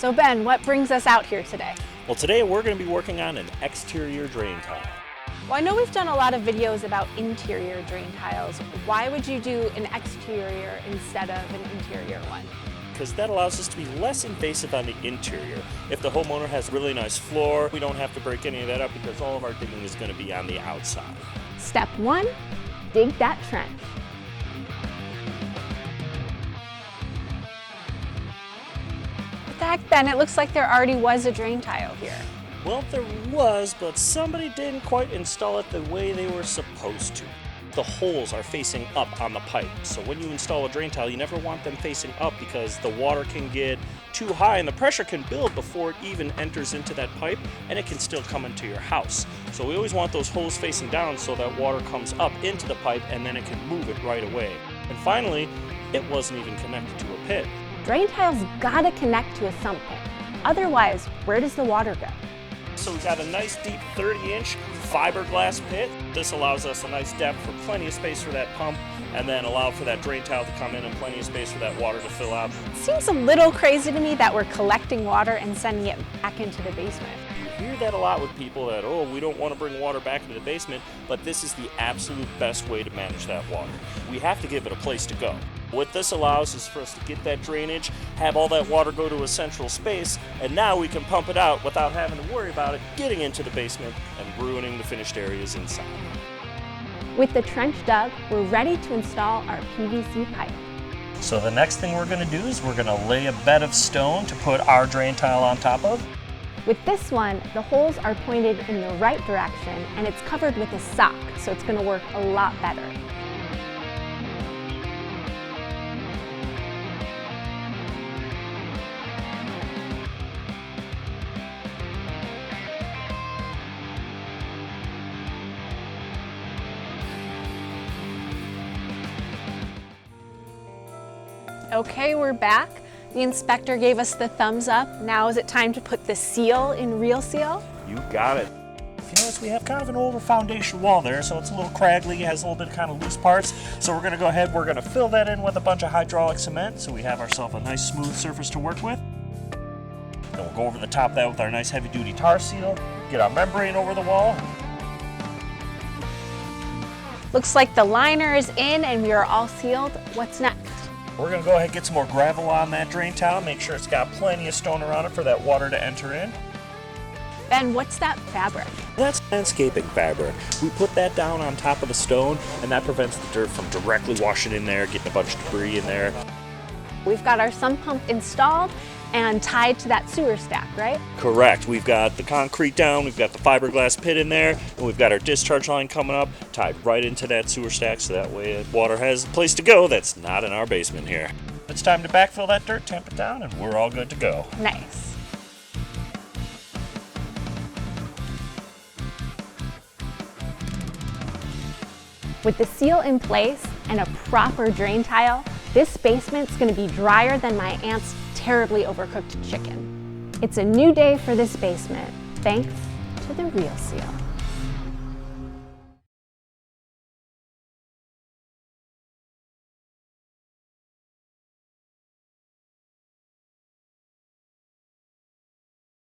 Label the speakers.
Speaker 1: So Ben, what brings us out here today?
Speaker 2: Well, today we're going to be working on an exterior drain tile.
Speaker 1: Well, I know we've done a lot of videos about interior drain tiles. Why would you do an exterior instead of an interior one?
Speaker 2: Because that allows us to be less invasive on the interior. If the homeowner has a really nice floor, we don't have to break any of that up because all of our digging is going to be on the outside.
Speaker 1: Step 1, dig that trench. What the heck, Ben? It looks like there already was a drain tile here.
Speaker 2: Well, there was, but somebody didn't quite install it the way they were supposed to. The holes are facing up on the pipe, so when you install a drain tile, you never want them facing up because the water can get too high and the pressure can build before it even enters into that pipe, and it can still come into your house. So we always want those holes facing down so that water comes up into the pipe and then it can move it right away. And finally, it wasn't even connected to a pit.
Speaker 1: Drain tiles gotta connect to a sump pit. Otherwise, where does the water go?
Speaker 2: So we've got a nice deep 30-inch fiberglass pit. This allows us a nice depth for plenty of space for that pump, and then allow for that drain tile to come in and plenty of space for that water to fill out.
Speaker 1: It seems a little crazy to me that we're collecting water and sending it back into the basement.
Speaker 2: You hear that a lot with people that, oh, we don't want to bring water back into the basement, but this is the absolute best way to manage that water. We have to give it a place to go. What this allows is for us to get that drainage, have all that water go to a central space, and now we can pump it out without having to worry about it getting into the basement and ruining the finished areas inside.
Speaker 1: With the trench dug, we're ready to install our PVC pipe.
Speaker 2: So the next thing we're going to do is we're going to lay a bed of stone to put our drain tile on top of.
Speaker 1: With this one, the holes are pointed in the right direction and it's covered with a sock, so it's going to work a lot better. Okay, we're back. The inspector gave us the thumbs up. Now is it time to put the seal in Real Seal?
Speaker 2: You got it. If you notice, we have kind of an older foundation wall there, so it's a little craggly, has a little bit of kind of loose parts. So we're going to go ahead, we're going to fill that in with a bunch of hydraulic cement, so we have ourselves a nice smooth surface to work with. Then we'll go over the top of that with our nice heavy-duty tar seal, get our membrane over the wall.
Speaker 1: Looks like the liner is in and we are all sealed. What's next?
Speaker 2: We're going to go ahead and get some more gravel on that drain tile, make sure it's got plenty of stone around it for that water to enter in.
Speaker 1: Ben, what's that fabric?
Speaker 2: That's landscaping fabric. We put that down on top of the stone, and that prevents the dirt from directly washing in there, getting a bunch of debris in there.
Speaker 1: We've got our sump pump installed and tied to that sewer stack, right?
Speaker 2: Correct. We've got the concrete down, we've got the fiberglass pit in there, and we've got our discharge line coming up, tied right into that sewer stack, so that way water has a place to go that's not in our basement here. It's time to backfill that dirt, tamp it down, and we're all good to go.
Speaker 1: Nice. With the seal in place and a proper drain tile, this basement's gonna be drier than my aunt's terribly overcooked chicken. It's a new day for this basement, thanks to the Real Seal.